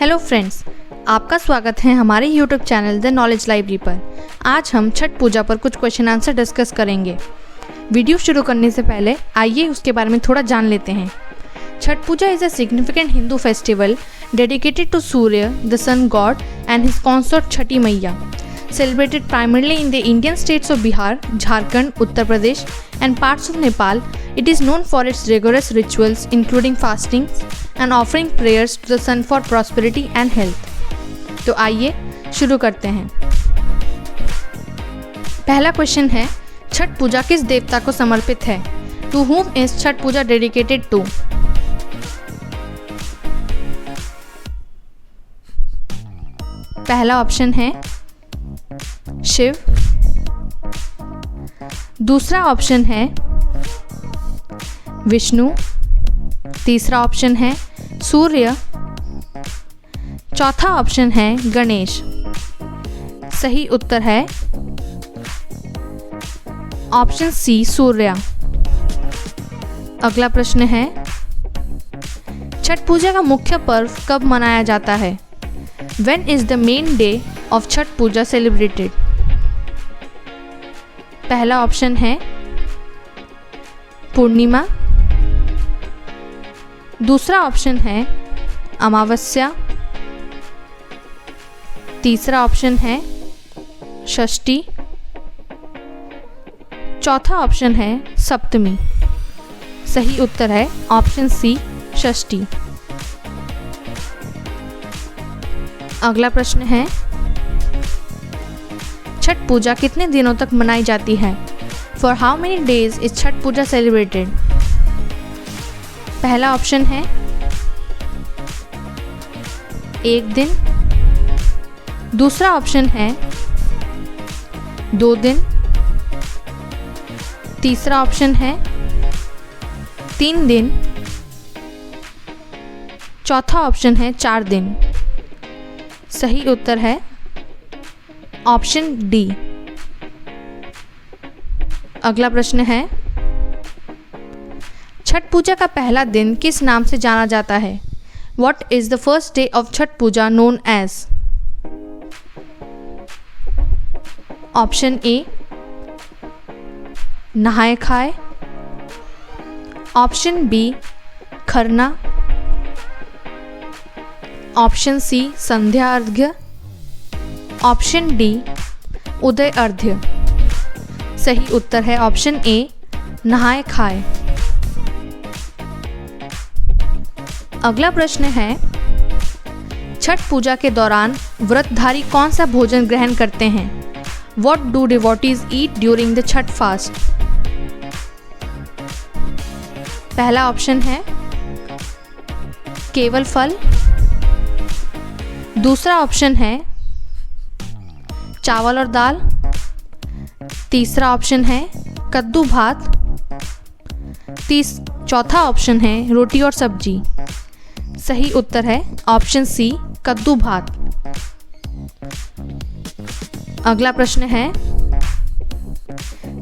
Hello friends, आपका स्वागत है हमारे YouTube channel the knowledge library पर। आज हम छठ पूजा पर कुछ क्वेश्चन आंसर डिस्कस करेंगे। वीडियो शुरू करने से पहले आइए उसके बारे में थोड़ा जान लेते हैं। Chhath Puja is a significant Hindu festival dedicated to Surya, the sun god and his consort Chhathi Maiya, celebrated primarily in the Indian states of Bihar, Jharkhand, Uttar Pradesh and parts of Nepal. It is known for its rigorous rituals including fasting and offering prayers to the sun for prosperity and health. तो आइए शुरू करते हैं। पहला question है, छठ पूजा किस देवता को समर्पित है? To whom is Chhath Puja dedicated to? पहला ऑप्शन है शिव। दूसरा ऑप्शन है विष्णु। तीसरा ऑप्शन है सूर्य। चौथा ऑप्शन है गणेश। सही उत्तर है ऑप्शन सी सूर्य। अगला प्रश्न है, छठ पूजा का मुख्य पर्व कब मनाया जाता है? When is the main day of Chhath Puja celebrated? पहला ऑप्शन है पूर्णिमा। दूसरा ऑप्शन है अमावस्या। तीसरा ऑप्शन है षष्ठी। चौथा ऑप्शन है सप्तमी। सही उत्तर है ऑप्शन सी षष्ठी। अगला प्रश्न है, छठ पूजा कितने दिनों तक मनाई जाती है? For how many days is Chhath Puja celebrated? पहला ऑप्शन है 1 दिन। दूसरा ऑप्शन है 2 दिन। तीसरा ऑप्शन है 3 दिन। चौथा ऑप्शन है 4 दिन। सही उत्तर है ऑप्शन डी। अगला प्रश्न है, छठ पूजा का पहला दिन किस नाम से जाना जाता है? What is the first day of Chhath Puja known as? Option A नहाए खाए। Option B Kharna. Option C Sandhya Arghya. Option D Uday Arghya. सही उत्तर है ऑप्शन ए नहाए खाए। अगला प्रश्न है, छठ पूजा के दौरान व्रतधारी कौन सा भोजन ग्रहण करते हैं? What do devotees eat during the Chhath fast? पहला ऑप्शन है केवल फल। दूसरा ऑप्शन है चावल और दाल। तीसरा ऑप्शन है कद्दू भात। चौथा ऑप्शन है रोटी और सब्जी। सही उत्तर है ऑप्शन सी कद्दू भात। अगला प्रश्न है,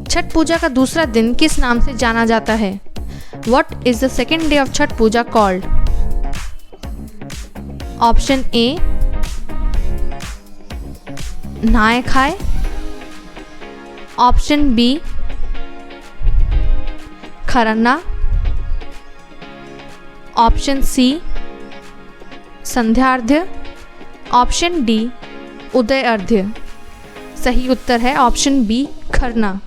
छठ पूजा का दूसरा दिन किस नाम से जाना जाता है? What is the second day of Chhath Puja called? Option A नहाए खाए। Option B Kharna. Option C Sandhyarghya. Option D Uday Arghya. सही उत्तर है ऑप्शन बी खरना।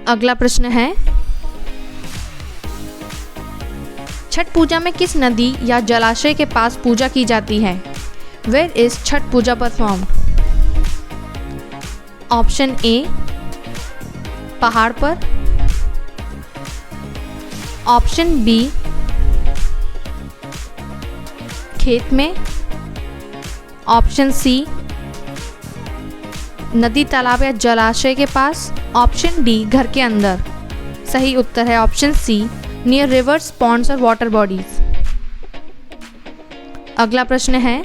अगला प्रश्न है, छठ पूजा में किस नदी या जलाशय के पास पूजा की जाती है? Where is Chhath Puja performed? Option A पहाड़ पर। ऑप्शन बी खेत में। ऑप्शन सी नदी तालाब या जलाशय के पास। ऑप्शन डी घर के अंदर। सही उत्तर है option C near rivers, ponds और वाटर बॉडीज। अगला प्रश्न है,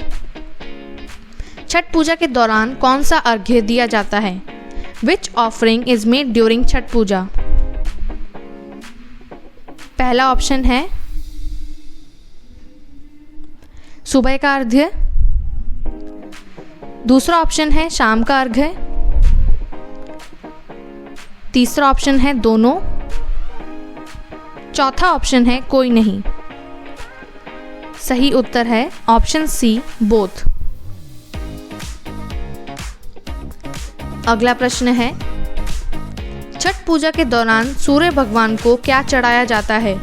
छठ पूजा के दौरान कौन सा अर्घ्य दिया जाता है? Which offering is made during Chhath Puja? पहला ऑप्शन है सुबह का अर्घ्य। दूसरा ऑप्शन है शाम का अर्घ्य। तीसरा ऑप्शन है दोनों। चौथा ऑप्शन है कोई नहीं। सही उत्तर है ऑप्शन सी, बोथ। अगला प्रश्न है, छठ पूजा के दौरान सूर्य भगवान को क्या चढ़ाया जाता है?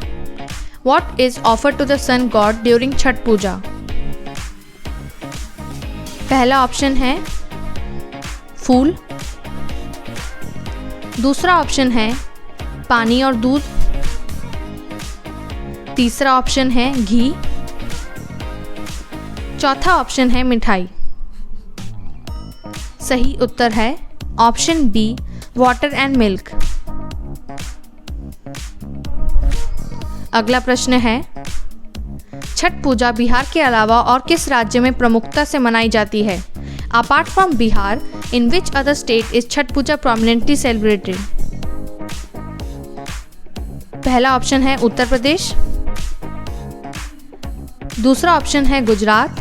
What is offered to the sun god during Chhath Puja? पहला ऑप्शन है फूल। दूसरा ऑप्शन है पानी और दूध। तीसरा ऑप्शन है घी। चौथा ऑप्शन है मिठाई। सही उत्तर है option B, water and milk. अगला प्रश्न है, छठ पूजा बिहार के अलावा और किस राज्य में प्रमुखता से मनाई जाती है? Apart from Bihar, in which other state is Chhath Puja prominently celebrated? पहला ऑप्शन है उत्तर प्रदेश। दूसरा ऑप्शन है गुजरात।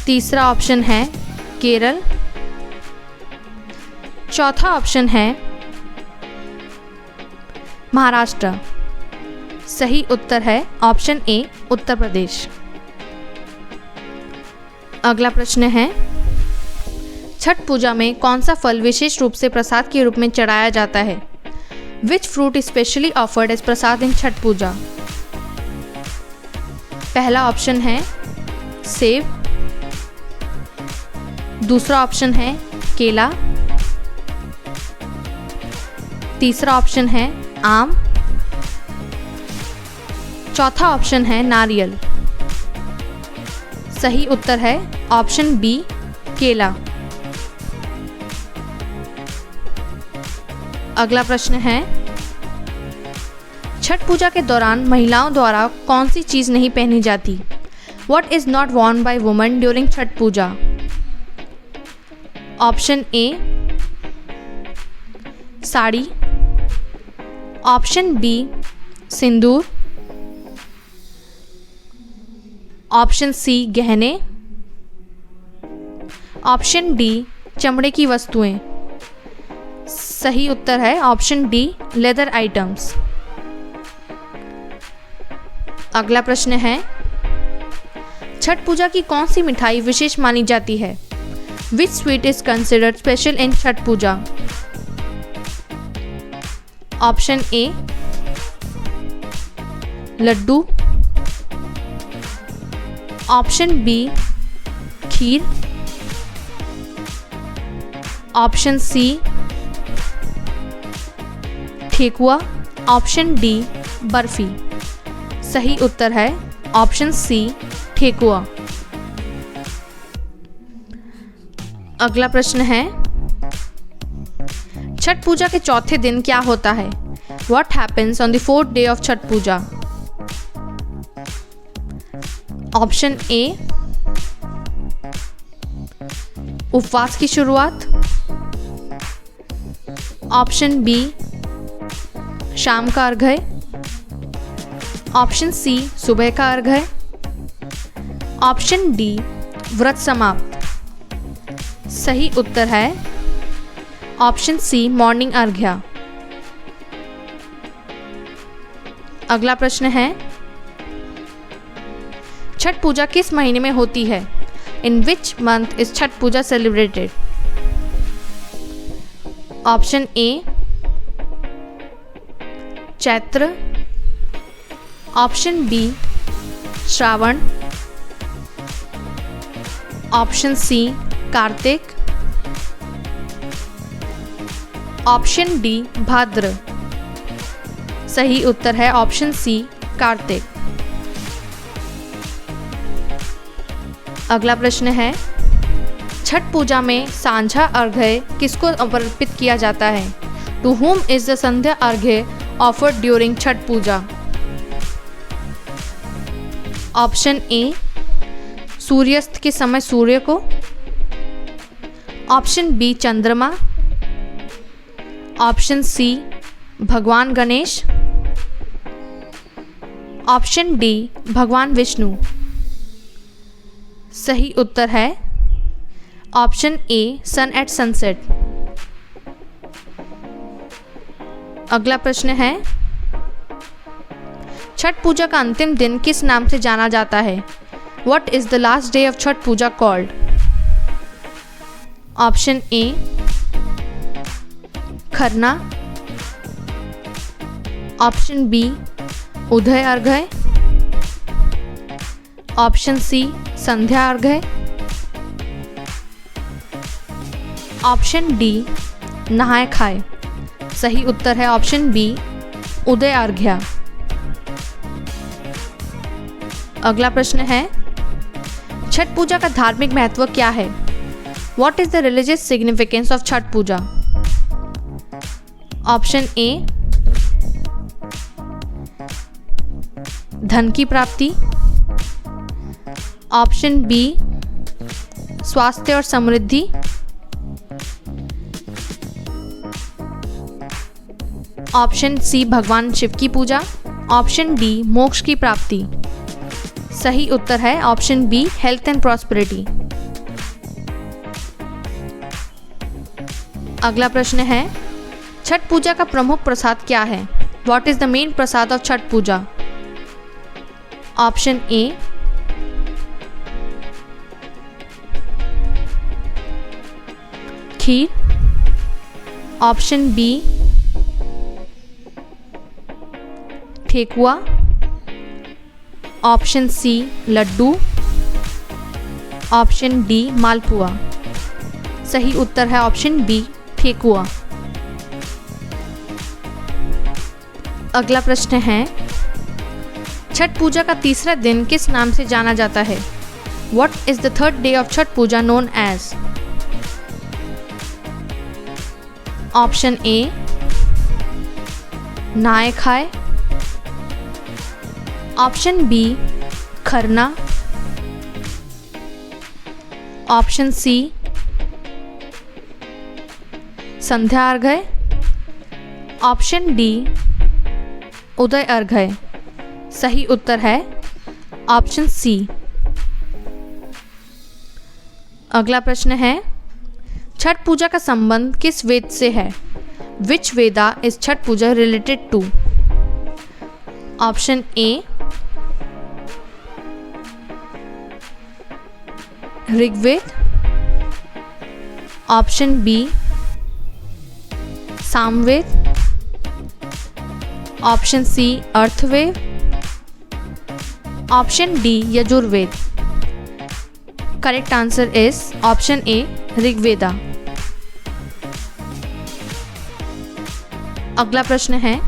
तीसरा ऑप्शन है केरल। चौथा ऑप्शन है महाराष्ट्र। सही उत्तर है ऑप्शन ए, उत्तर प्रदेश। अगला प्रश्न है, छठ पूजा में कौन सा फल विशेष रूप से प्रसाद के रूप में चढ़ाया जाता है? Which fruit is specially offered as prasad in Chhath Puja? पहला ऑप्शन है सेब। दूसरा ऑप्शन है केला। तीसरा ऑप्शन है आम। चौथा ऑप्शन है नारियल। सही उत्तर है ऑप्शन बी, केला। अगला प्रश्न है, छठ पूजा के दौरान महिलाओं द्वारा कौन सी चीज नहीं पहनी जाती? What is not worn by women during Chhath Puja? Option A sari. Option B sindoor. Option C गहने। ऑप्शन डी चमड़े की वस्तुएं। सही उत्तर है ऑप्शन डी, लेदर आइटम्स। अगला प्रश्न है, छठ पूजा की कौन सी मिठाई विशेष मानी जाती है? Which sweet is considered special in Chhath Puja? Option A laddoo. Option B kheer. Option C thekua. Option D barfi. सही उत्तर है ऑप्शन सी, ठेकुआ। अगला प्रश्न है, छठ पूजा के चौथे दिन क्या होता है? What happens on the fourth day of Chhath Puja? Option A उपवास की शुरुआत। ऑप्शन बी शाम का अर्घ्य। ऑप्शन सी सुबह का अर्घ्य। ऑप्शन डी व्रत समाप्त। सही उत्तर है ऑप्शन सी, मॉर्निंग अर्घ्य। अगला प्रश्न है, छठ पूजा किस महीने में होती है? In which month is Chhath Puja celebrated? Option A Chaitra. Option B Shravan. Option C Kartik. Option D Bhadra. सही उत्तर है ऑप्शन सी, कार्तिक। अगला प्रश्न है, छठ पूजा में सांझा अर्घ्य किसको समर्पित किया जाता है? To whom is the Sandhya Arghya offered during Chhath Puja? Option A सूर्यास्त के समय सूर्य को। ऑप्शन बी चंद्रमा। ऑप्शन सी भगवान गणेश। ऑप्शन डी भगवान विष्णु। सही उत्तर है option A sun at sunset. अगला प्रश्न है, छठ पूजा का अंतिम दिन किस नाम से जाना जाता है? What is the last day of Chhath Puja called? Option A Kharna, option B Uday Arghya, option C Sandhya Arghya, option D नहाए खाए। सही उत्तर है ऑप्शन बी उदय अर्घ्य। अगला प्रश्न है, छठ पूजा का धार्मिक महत्व क्या है? What is the religious significance of Chhath Puja? Option A धन की प्राप्ति, ऑप्शन बी स्वास्थ्य और समृद्धि, ऑप्शन सी भगवान शिव की पूजा, ऑप्शन डी मोक्ष की प्राप्ति। सही उत्तर है option B health and prosperity. अगला प्रश्न है, छठ पूजा का प्रमुख प्रसाद क्या है? What is the main prasad of Chhath Puja? Option A kheer, option B thekua, option C laddoo, option D malpua. सही उत्तर है ऑप्शन बी ठेकुआ। अगला प्रश्न है, छठ पूजा का तीसरा दिन किस नाम से जाना जाता है? What is the third day of Chhath Puja known as? Option A नहाए खाए, option B Kharna, option C Sandhya Arghya, option D Uday Arghya. सही उत्तर है ऑप्शन सी। अगला प्रश्न है, छठ पूजा का संबंध किस वेद से है? Which Veda is Chhath Puja related to? Option A Rigveda, option B Samaveda, option C Atharvaveda, option D Yajurveda. Correct answer is option A Rigveda. अगला प्रश्न है,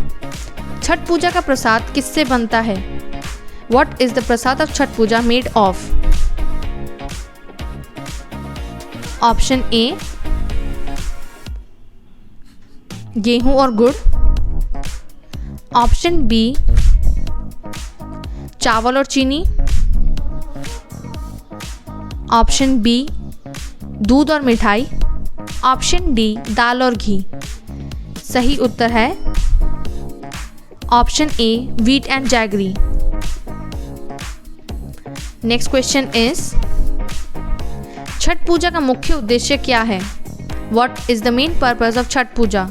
छठ पूजा का प्रसाद किससे बनता है? What is the prasad of Chhath Puja made of? Option A गेहूं और गुड़, ऑप्शन बी चावल और चीनी, ऑप्शन बी दूध और मिठाई, ऑप्शन डी दाल और घी। सही उत्तर है option A wheat and jaggery. Next question is, Chhath Puja का मुख्य उद्देश्य क्या है? What is the main purpose of Chhath Puja?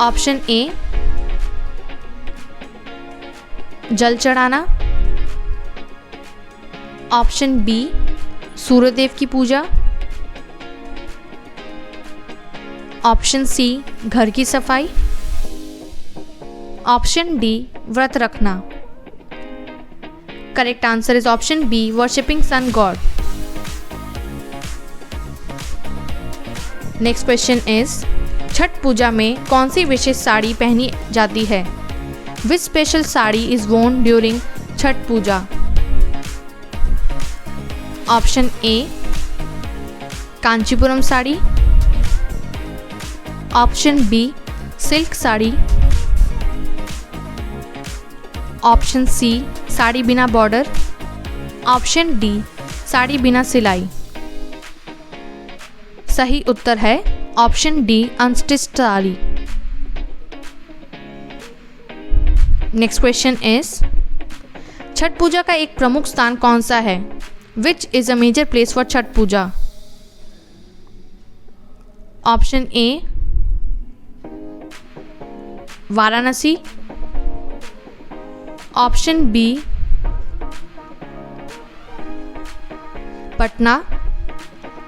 Option A जल चढ़ाना, ऑप्शन बी सूर्यदेव की पूजा, ऑप्शन सी घर की सफाई, ऑप्शन डी व्रत रखना। Correct answer is option B worshipping sun god. Next question is, Chhath Puja में कौन सी विशेष साड़ी पहनी जाती है? Which special sari is worn during Chhath Puja? Option A Kanchipuram sari, option B silk sari, option C sari बिना बॉर्डर, ऑप्शन डी साड़ी बिना सिलाई। सही उत्तर है option D unstitched sari. Next question is Chhath Puja का एक प्रमुख स्थान कौन सा है? Which is a major place for Chhath Puja? Option A Varanasi, option B Patna,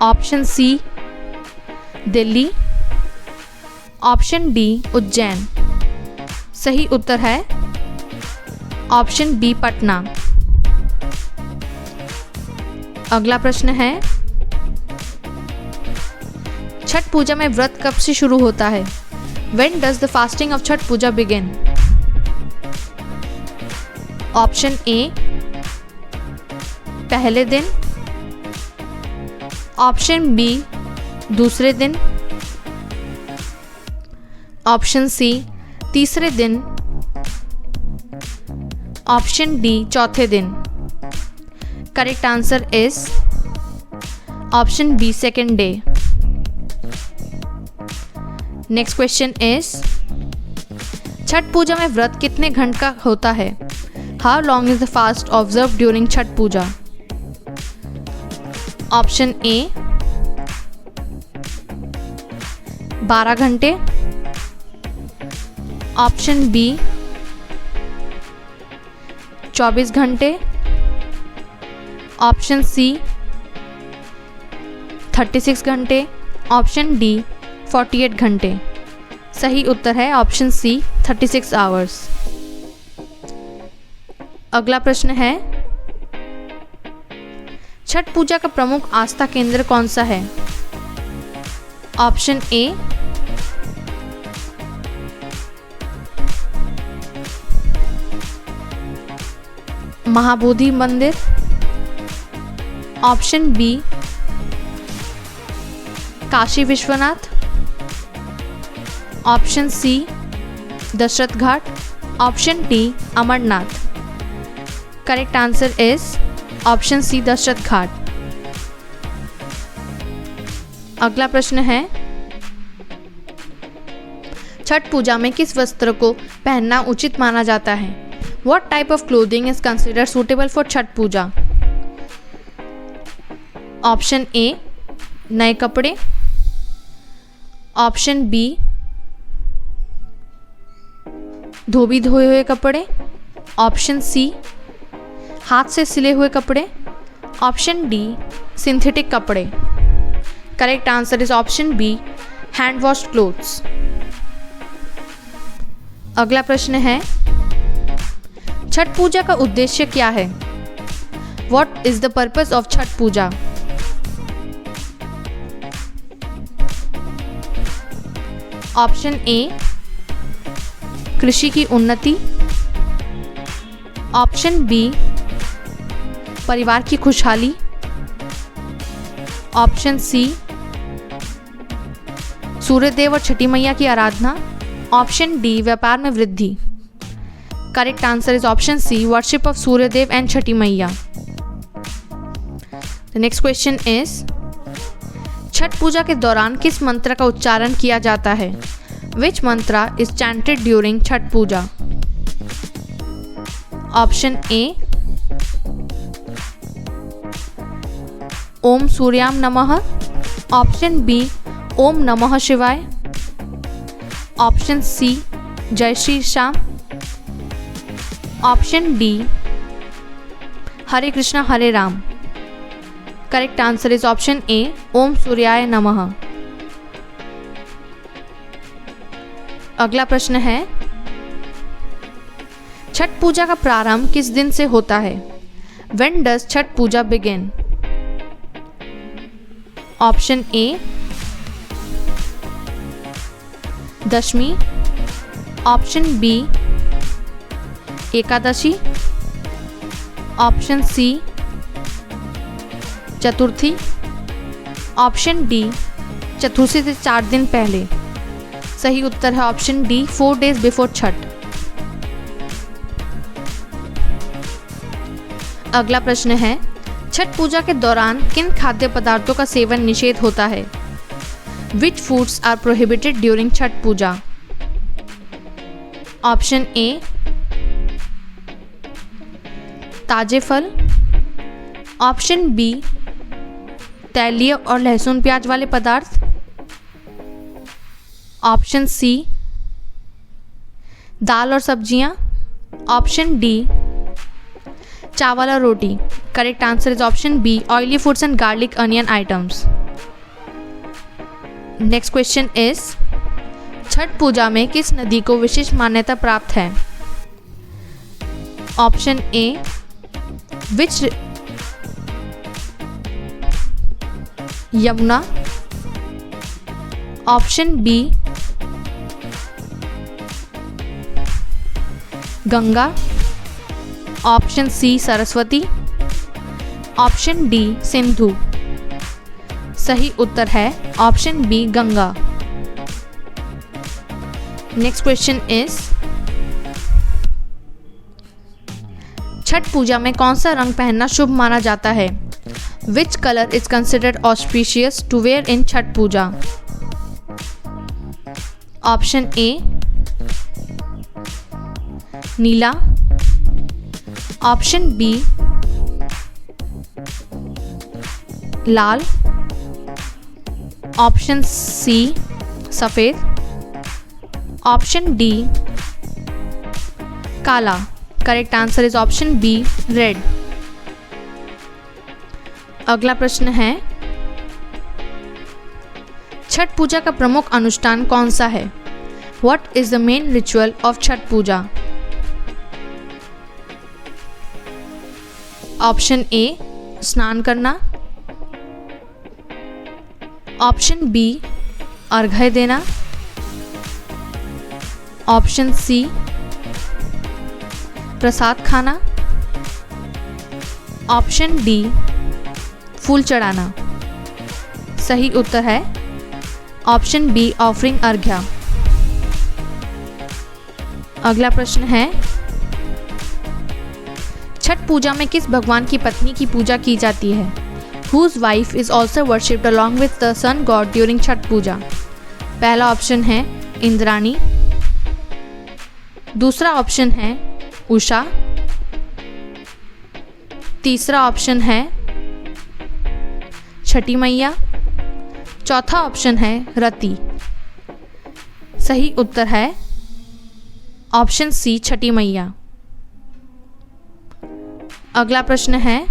option C Delhi, option D Ujjain. सही उत्तर है ऑप्शन बी पटना। अगला प्रश्न है छठ पूजा में व्रत कब से शुरू होता है? When does the fasting of Chhath Puja begin? Option A पहले दिन, ऑप्शन बी दूसरे दिन, ऑप्शन सी तीसरे दिन, ऑप्शन डी चौथे दिन। Correct answer is option B second day. Next question is Chhath Puja में व्रत कितने घंटे का होता है? How long is the fast observe during Chhath Puja? Option A 12 घंटे, ऑप्शन बी 24 घंटे, ऑप्शन सी 36 घंटे, ऑप्शन डी 48 घंटे। सही उत्तर है ऑप्शन सी 36 आवर्स। अगला प्रश्न है छठ पूजा का प्रमुख आस्था केंद्र कौन सा है? ऑप्शन ए महाबोधि मंदिर, option B Kashi Vishwanath, option C Dashrath Ghat, option D Amarnath. Correct answer is option C Dashrath Ghat. अगला प्रश्न है छठ पूजा में किस वस्त्र को पहनना उचित माना जाता है? What type of clothing is considered suitable for Chhath Puja? Option A नए कपड़े, ऑप्शन बी धोबी धोए हुए कपड़े, ऑप्शन सी हाथ से सिले हुए कपड़े, ऑप्शन डी सिंथेटिक कपड़े। Correct answer is option B hand washed clothes. अगला प्रश्न है छठ पूजा का उद्देश्य क्या है? What is the purpose of Chhath Puja? Option A कृषि की उन्नति, ऑप्शन बी परिवार की खुशहाली, ऑप्शन सी सूर्यदेव और छठी मैया की आराधना, ऑप्शन डी व्यापार में वृद्धि। Correct answer is option C worship of Suryadev and Chhathi Maiya. The next question is Chhath Puja के दौरान किस मंत्र का उच्चारण किया जाता है? Which mantra is chanted during Chhath Puja? Option A ओम सूर्याम नमः, ऑप्शन बी ओम नमः शिवाय, ऑप्शन सी जय श्री श्याम, ऑप्शन डी हरे कृष्णा हरे Ram. Correct answer is option A ओम सूर्याय नमः। अगला प्रश्न है छठ पूजा का प्रारंभ किस दिन से होता है? When does Chhath Puja begin? Option A Dashami, option B Ekadashi, option C Chaturthi, option D Chaturthi से 4 दिन पहले। सही उत्तर है option D 4 days before Chhath. अगला प्रश्न है छठ पूजा के दौरान किन खाद्य पदार्थों का सेवन निषेध होता है? Which foods are prohibited during Chhath Puja? Option A ताजे फल। ऑप्शन बी तैलीय और लहसुन प्याज वाले पदार्थ। ऑप्शन सी दाल और सब्जियां। ऑप्शन डी चावल और रोटी। Correct answer is option B oily foods and garlic onion items. Next question is Chhath Puja में किस नदी को विशेष मान्यता प्राप्त है? Option A which Yamuna. Option B Ganga. Option C Saraswati. Option D Sindhu. सही उत्तर है option B Ganga. Next question is Chhath Puja में कौन सा रंग पहनना शुभ माना जाता है? Which colour is considered auspicious to wear in Chhath Puja? Option A नीला। ऑप्शन बी लाल। ऑप्शन सी सफ़ेद। ऑप्शन डी काला। Correct answer is option B red. अगला प्रश्न है छठ पूजा का प्रमुख अनुष्ठान कौन सा है? What is the main ritual of Chhath Puja? Option A स्नान करना। ऑप्शन बी अर्घ्य देना। ऑप्शन सी प्रसाद खाना। ऑप्शन डी फूल चढ़ाना। सही उत्तर है ऑप्शन बी ऑफरिंग अर्घ्य। अगला प्रश्न है छठ पूजा में किस भगवान की पत्नी की पूजा की जाती है? Whose wife is also worshipped along with the sun god during Chhath Puja? पहला ऑप्शन है इंद्राणी। दूसरा ऑप्शन है उषा। तीसरा ऑप्शन है छठी मैया। चौथा ऑप्शन है रति। सही उत्तर है ऑप्शन सी छठी मैया। अगला प्रश्न है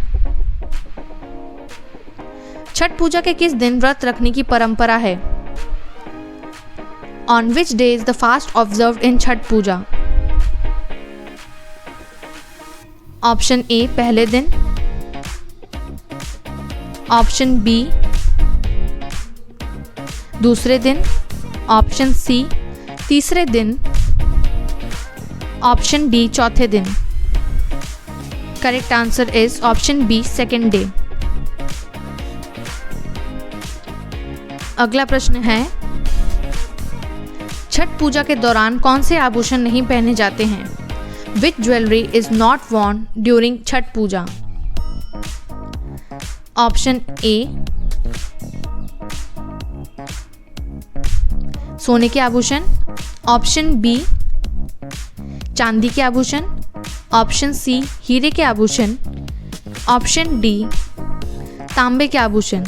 छठ पूजा के किस दिन व्रत रखने की परंपरा है? On which day is the fast observed in Chhath Puja? Option A पहले दिन। ऑप्शन बी दूसरे दिन। ऑप्शन सी तीसरे दिन। ऑप्शन डी चौथे दिन। Correct answer is option B second day. अगला प्रश्न है छठ पूजा के दौरान कौन से आभूषण नहीं पहने जाते हैं? Which jewellery is not worn during Chhath Puja? Option A सोने के आभूषण। ऑप्शन बी चांदी के आभूषण। ऑप्शन सी हीरे के आभूषण। ऑप्शन डी तांबे के आभूषण।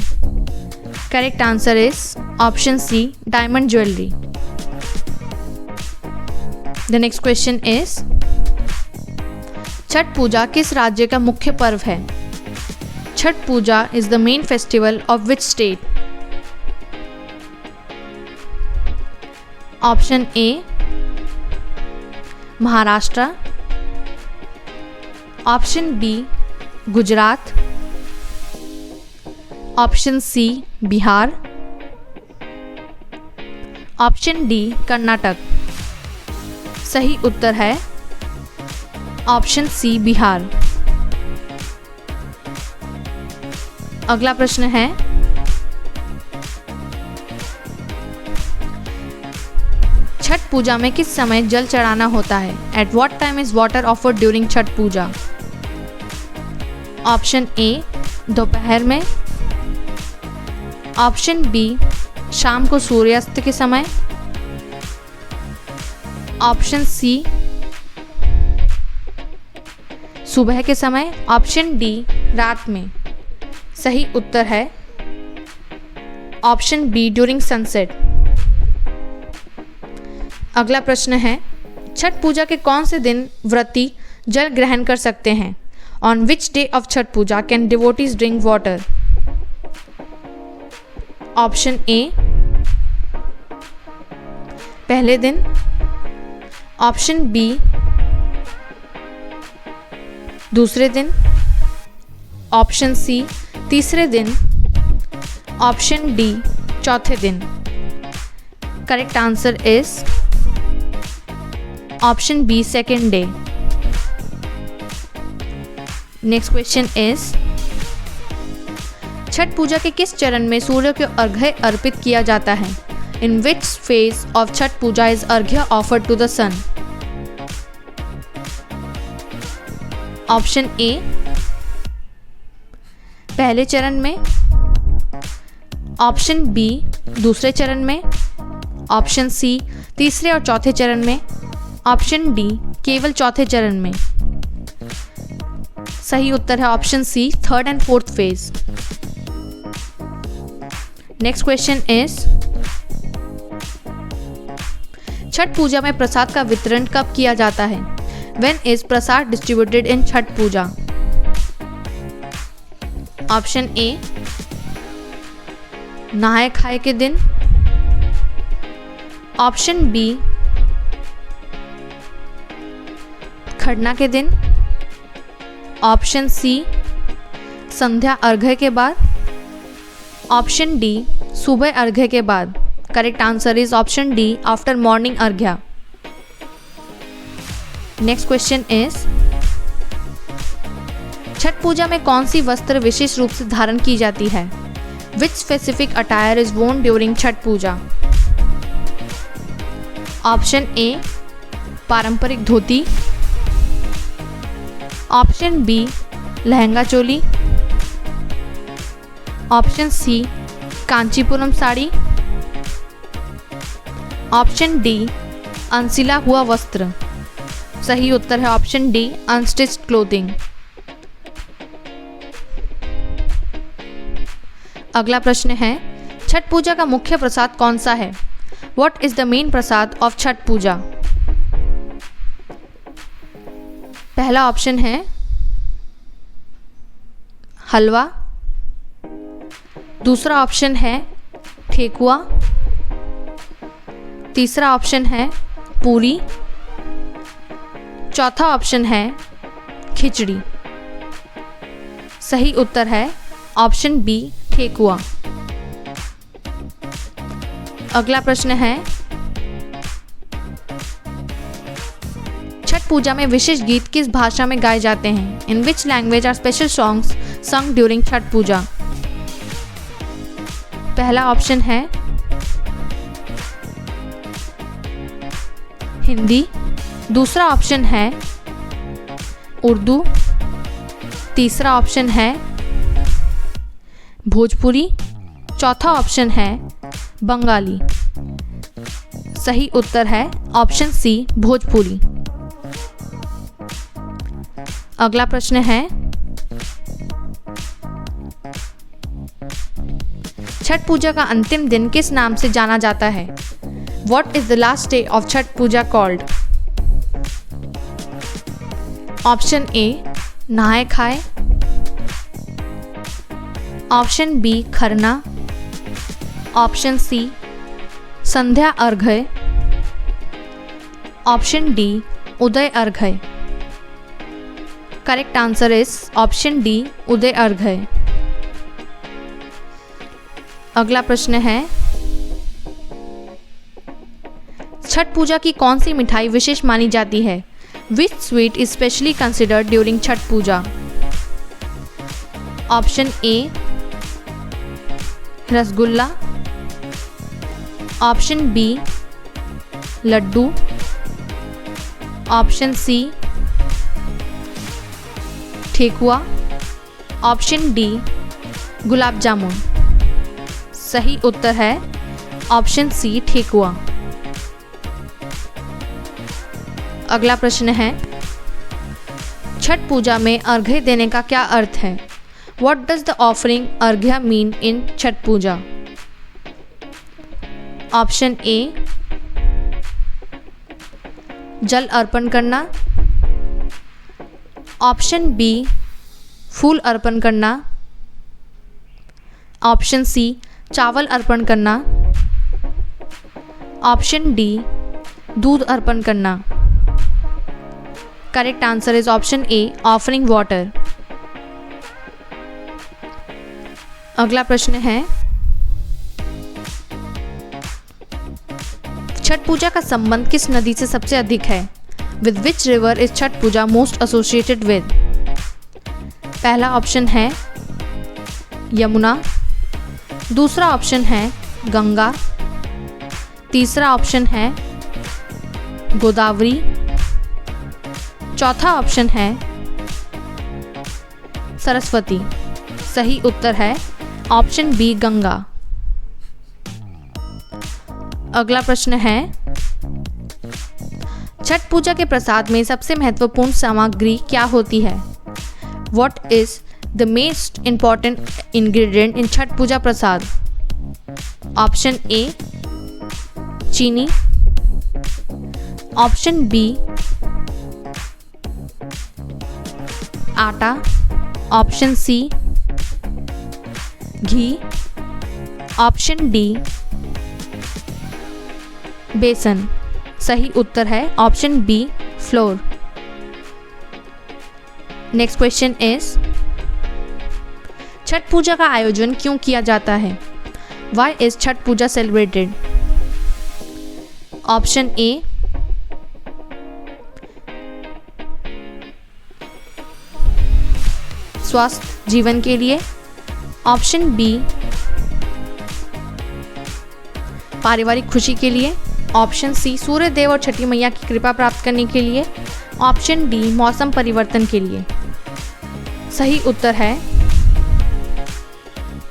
Correct answer is option C diamond jewellery. The next question is Chhath Puja किस राज्य का मुख्य पर्व है? Chhath Puja is the main festival of which state? Option A Maharashtra. Option B Gujarat. Option C Bihar. Option D Karnataka. सही उत्तर है ऑप्शन सी बिहार। अगला प्रश्न है छठ पूजा में किस समय जल चढ़ाना होता है? At what time is water offered during Chhath Puja? Option A दोपहर में। ऑप्शन बी शाम को सूर्यास्त के समय। ऑप्शन सी सुबह के समय, ऑप्शन डी रात में। सही उत्तर है ऑप्शन बी ड्यूरिंग सनसेट। अगला प्रश्न है, छठ पूजा के कौन से दिन व्रती जल ग्रहण कर सकते हैं? On which day of Chhath Puja can devotees drink water? Option A पहले दिन, ऑप्शन बी दूसरे दिन, ऑप्शन सी तीसरे दिन, ऑप्शन डी चौथे दिन। Correct answer is option B second day. Next question is, Chhath Puja के किस चरण में सूर्य को अर्घ्य अर्पित किया जाता है? In which phase of Chhath Puja is arghya offered to the sun? Option A पहले चरण में, ऑप्शन बी दूसरे चरण में, ऑप्शन सी तीसरे और चौथे चरण में, ऑप्शन डी केवल चौथे चरण में। सही उत्तर है option C third and fourth phase. Next question is, Chhath Puja में प्रसाद का वितरण कब किया जाता है? When is prasad distributed in Chhath Puja? Option A नहाए खाए के दिन, ऑप्शन बी खरना के दिन, ऑप्शन सी संध्या अर्घ्य के बाद, ऑप्शन डी सुबह अर्घ्य के बाद। Correct answer is option D after morning अर्घ्य। Next question is, Chhath Puja में कौन सी वस्त्र विशेष रूप से धारण की जाती है? Which specific attire is worn during Chhath Puja? Option A पारंपरिक dhoti, option B lehenga choli, option C Kanchipuram sari, option D अनसिला हुआ वस्त्र। सही उत्तर है ऑप्शन डी अनस्टिच्ड क्लोथिंग। अगला प्रश्न है, छठ पूजा का मुख्य प्रसाद कौन सा है? What is the main prasad of Chhath Puja? पहला ऑप्शन है हलवा, दूसरा ऑप्शन है ठेकुआ, तीसरा ऑप्शन है पूरी, चौथा ऑप्शन है खिचड़ी। सही उत्तर है ऑप्शन बी ठेकुआ। अगला प्रश्न है, छठ पूजा में विशेष गीत किस भाषा में गाए जाते हैं? In which language are special songs sung during Chhath Puja? पहला ऑप्शन है हिंदी, दूसरा ऑप्शन है उर्दू, तीसरा ऑप्शन है भोजपुरी, चौथा ऑप्शन है बंगाली। सही उत्तर है ऑप्शन सी भोजपुरी। अगला प्रश्न है, छठ पूजा का अंतिम दिन किस नाम से जाना जाता है? What is the last day of Chhath Puja called? Option A नहाए खाए, option B Kharna, option C Sandhya Arghya, option D Uday Arghya. Correct answer is option D Uday Arghya. अगला प्रश्न है, छठ पूजा की कौन सी मिठाई विशेष मानी जाती है? Which sweet is specially considered during Chhath Puja? Option A rasgulla, option B laddoo, option C thekua, option D gulab jamun. सही उत्तर है ऑप्शन सी ठेकुआ। अगला प्रश्न है, छठ पूजा में अर्घ्य देने का क्या अर्थ है? What does the offering arghya mean in Chhath Puja? Option A जल अर्पण करना, ऑप्शन बी फूल अर्पण करना, ऑप्शन सी चावल अर्पण करना, ऑप्शन डी दूध अर्पण करना। Correct answer is option A offering water. अगला प्रश्न है, छठ पूजा का संबंध किस नदी से सबसे अधिक है? With which river is Chhath Puja most associated with? पहला ऑप्शन है यमुना, दूसरा ऑप्शन है गंगा, तीसरा ऑप्शन है गोदावरी, चौथा ऑप्शन है सरस्वती। सही उत्तर है ऑप्शन बी गंगा। अगला प्रश्न है, छठ पूजा के प्रसाद में सबसे महत्वपूर्ण सामग्री क्या होती है? What is the most important ingredient in Chhath Puja prasad? Option A chini, option B atta, option C ghee, option D besan. सही उत्तर है option B flour. Next question is, Chhath Puja का आयोजन क्यों किया जाता है? Why is Chhath Puja celebrated? Option A स्वस्थ जीवन के लिए, ऑप्शन बी पारिवारिक खुशी के लिए, ऑप्शन सी सूर्य देव और छठी मैया की कृपा प्राप्त करने के लिए, ऑप्शन डी मौसम परिवर्तन के लिए। सही उत्तर है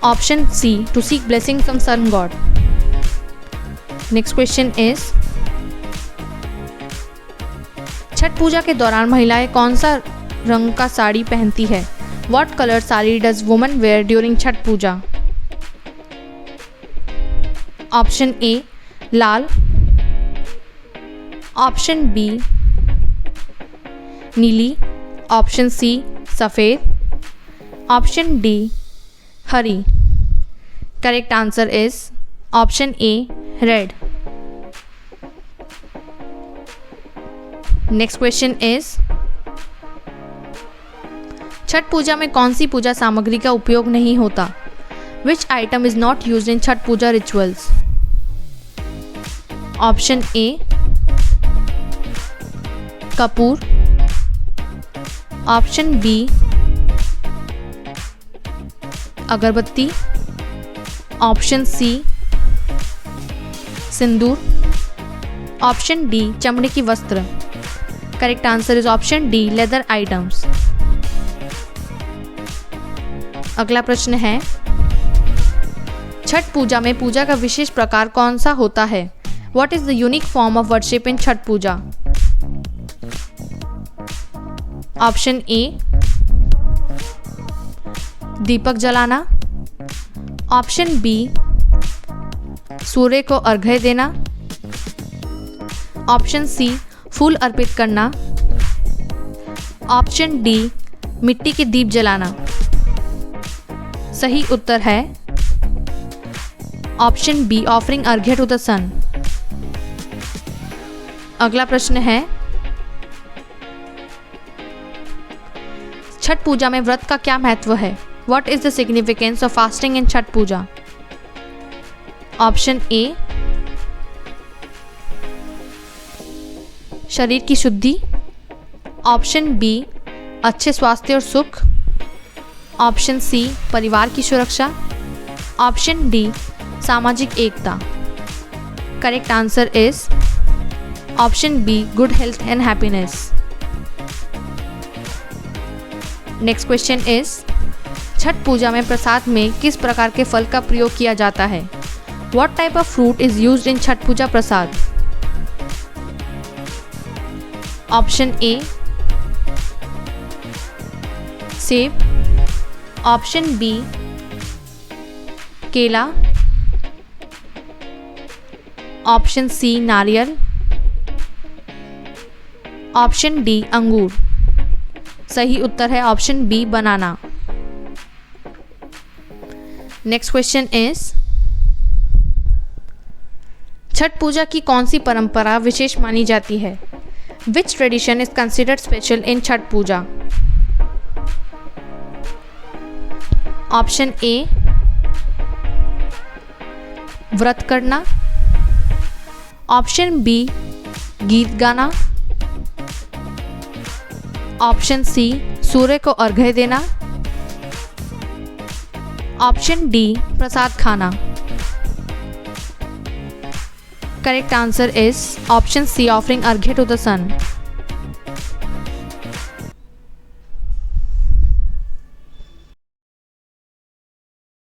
option C to seek blessing from sun god. Next question is, Chhath Puja के दौरान महिलाएं कौन सा रंग का साड़ी पहनती है? What color sari does woman wear during Chhath Puja? Option A lal, option B nili, option C सफ़ेद, option D hari. Correct answer is option A red. Next question is, Chhath Puja में कौन सी पूजा सामग्री का उपयोग नहीं होता? Which item is not used in Chhath Puja rituals? Option A kapur, option B agarbatti, option C sindoor, option D चमड़े की वस्त्र। Correct answer is option D leather items. अगला प्रश्न है, छठ पूजा में पूजा का विशेष प्रकार कौन सा होता है? What is the unique form of worship in Chhath Puja? Option A दीपक जलाना, ऑप्शन बी सूर्य को अर्घ्य देना, ऑप्शन सी फूल अर्पित करना, ऑप्शन डी मिट्टी के दीप जलाना। सही उत्तर है option B offering arghya to the सन। अगला प्रश्न है, छठ पूजा में व्रत का क्या महत्व है? What is the significance of fasting in Chhath Puja? Option A शरीर की शुद्धि, ऑप्शन बी अच्छे स्वास्थ्य और सुख, ऑप्शन सी परिवार की सुरक्षा, ऑप्शन डी सामाजिक एकता। Correct answer is option B good health and happiness. Next question is, Chhath Puja में प्रसाद में किस प्रकार के फल का प्रयोग किया जाता है? What type of fruit is used in Chhath Puja prasad? Option A seb, option B kela, option C nariyal, option D angoor. सही उत्तर है option B banana. Next question is, Chhath Puja की कौन सी परंपरा विशेष मानी जाती है? Which tradition is considered special in Chhath Puja? Option A व्रत करना, ऑप्शन बी गीत गाना, ऑप्शन सी सूर्य को अर्घ्य देना, ऑप्शन डी प्रसाद खाना। Correct answer is option C offering arghya to the sun.